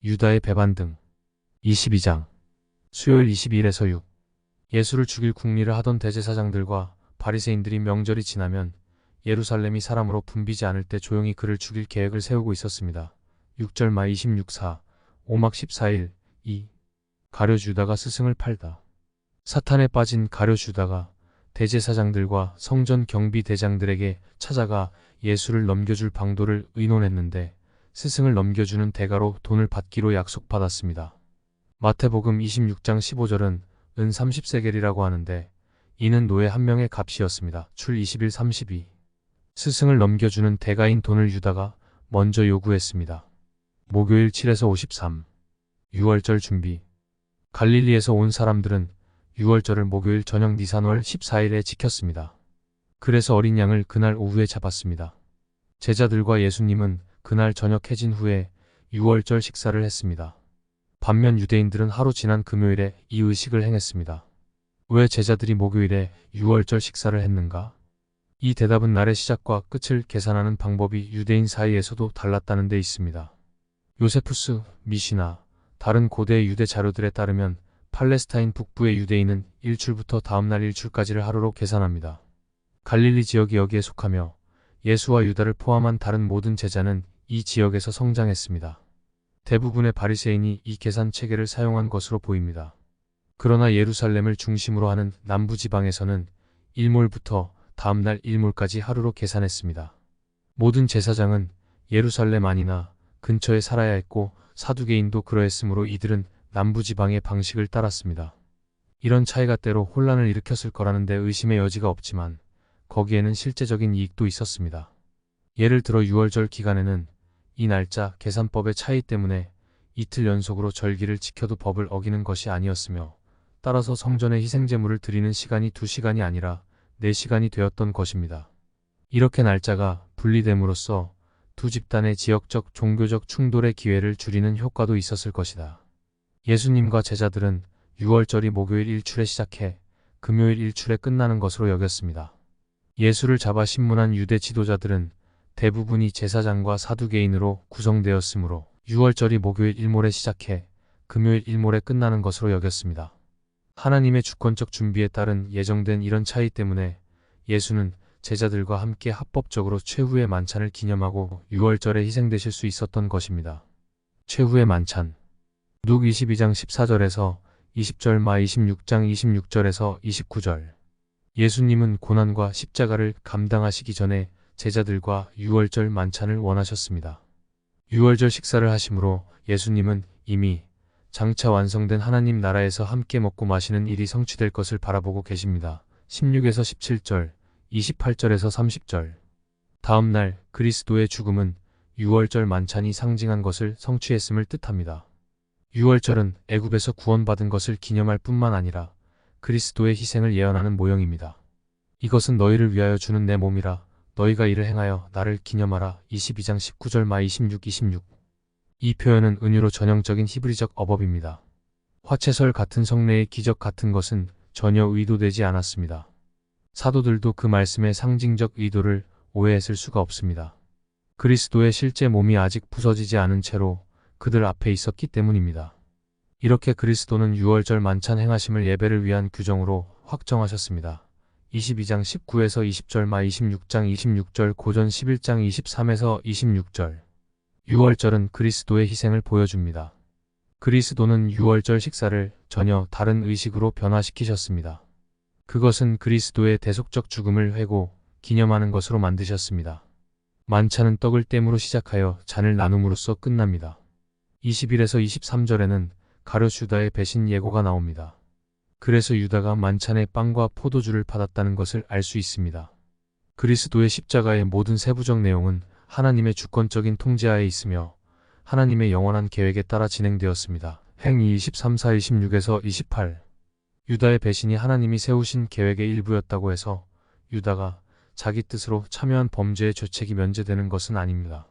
유다의 배반 등. 22장 수요일 22일에서 6. 예수를 죽일 궁리를 하던 대제사장들과 바리새인들이 명절이 지나면 예루살렘이 사람으로 붐비지 않을 때 조용히 그를 죽일 계획을 세우고 있었습니다. 6절 마 26사 5막 14일 2. 가룟 유다가 스승을 팔다. 사탄에 빠진 가룟 유다가 대제사장들과 성전 경비대장들에게 찾아가 예수를 넘겨줄 방도를 의논했는데 스승을 넘겨주는 대가로 돈을 받기로 약속받았습니다. 마태복음 26장 15절은 은 30세겔이라고 하는데 이는 노예 한 명의 값이었습니다. 출 21, 32. 스승을 넘겨주는 대가인 돈을 유다가 먼저 요구했습니다. 목요일 7에서 53. 유월절 준비. 갈릴리에서 온 사람들은 유월절을 목요일 저녁 니산월 14일에 지켰습니다. 그래서 어린 양을 그날 오후에 잡았습니다. 제자들과 예수님은 그날 저녁 해진 후에 유월절 식사를 했습니다. 반면 유대인들은 하루 지난 금요일에 이 의식을 행했습니다. 왜 제자들이 목요일에 유월절 식사를 했는가? 이 대답은 날의 시작과 끝을 계산하는 방법이 유대인 사이에서도 달랐다는 데 있습니다. 요세푸스, 미시나, 다른 고대 유대 자료들에 따르면 팔레스타인 북부의 유대인은 일출부터 다음날 일출까지를 하루로 계산합니다. 갈릴리 지역이 여기에 속하며 예수와 유다를 포함한 다른 모든 제자는 이 지역에서 성장했습니다. 대부분의 바리새인이 이 계산 체계를 사용한 것으로 보입니다. 그러나 예루살렘을 중심으로 하는 남부지방에서는 일몰부터 다음날 일몰까지 하루로 계산했습니다. 모든 제사장은 예루살렘 안이나 근처에 살아야 했고 사두개인도 그러했으므로 이들은 남부지방의 방식을 따랐습니다. 이런 차이가 때로 혼란을 일으켰을 거라는 데 의심의 여지가 없지만 거기에는 실제적인 이익도 있었습니다. 예를 들어 유월절 기간에는 이 날짜 계산법의 차이 때문에 이틀 연속으로 절기를 지켜도 법을 어기는 것이 아니었으며 따라서 성전에 희생제물을 드리는 시간이 2시간이 아니라 4시간이 되었던 것입니다. 이렇게 날짜가 분리됨으로써 두 집단의 지역적 종교적 충돌의 기회를 줄이는 효과도 있었을 것이다. 예수님과 제자들은 유월절이 목요일 일출에 시작해 금요일 일출에 끝나는 것으로 여겼습니다. 예수를 잡아 신문한 유대 지도자들은 대부분이 제사장과 사두개인으로 구성되었으므로 유월절이 목요일 일몰에 시작해 금요일 일몰에 끝나는 것으로 여겼습니다. 하나님의 주권적 준비에 따른 예정된 이런 차이 때문에 예수는 제자들과 함께 합법적으로 최후의 만찬을 기념하고 유월절에 희생되실 수 있었던 것입니다. 최후의 만찬. 누 22장 14절에서 20절 마 26장 26절에서 29절. 예수님은 고난과 십자가를 감당하시기 전에 제자들과 유월절 만찬을 원하셨습니다. 유월절 식사를 하심으로 예수님은 이미 장차 완성된 하나님 나라에서 함께 먹고 마시는 일이 성취될 것을 바라보고 계십니다. 16에서 17절, 28절에서 30절. 다음 날 그리스도의 죽음은 유월절 만찬이 상징한 것을 성취했음을 뜻합니다. 유월절은 애굽에서 구원받은 것을 기념할 뿐만 아니라 그리스도의 희생을 예언하는 모형입니다. 이것은 너희를 위하여 주는 내 몸이라 너희가 이를 행하여 나를 기념하라. 22장 19절 마 26. 이 표현은 은유로 전형적인 히브리적 어법입니다. 화채설 같은 성례의 기적 같은 것은 전혀 의도되지 않았습니다. 사도들도 그 말씀의 상징적 의도를 오해했을 수가 없습니다. 그리스도의 실제 몸이 아직 부서지지 않은 채로 그들 앞에 있었기 때문입니다. 이렇게 그리스도는 유월절 만찬 행하심을 예배를 위한 규정으로 확정하셨습니다. 22장 19에서 20절 마 26장 26절 고전 11장 23에서 26절. 유월절은 그리스도의 희생을 보여줍니다. 그리스도는 유월절 식사를 전혀 다른 의식으로 변화시키셨습니다. 그것은 그리스도의 대속적 죽음을 회고 기념하는 것으로 만드셨습니다. 만찬은 떡을 땜으로 시작하여 잔을 나눔으로써 끝납니다. 21에서 23절에는 가룟 유다의 배신 예고가 나옵니다. 그래서 유다가 만찬에 빵과 포도주를 받았다는 것을 알 수 있습니다. 그리스도의 십자가의 모든 세부적 내용은 하나님의 주권적인 통제하에 있으며 하나님의 영원한 계획에 따라 진행되었습니다. 행위 23사 26에서 28. 유다의 배신이 하나님이 세우신 계획의 일부였다고 해서 유다가 자기 뜻으로 참여한 범죄의 죄책이 면제되는 것은 아닙니다.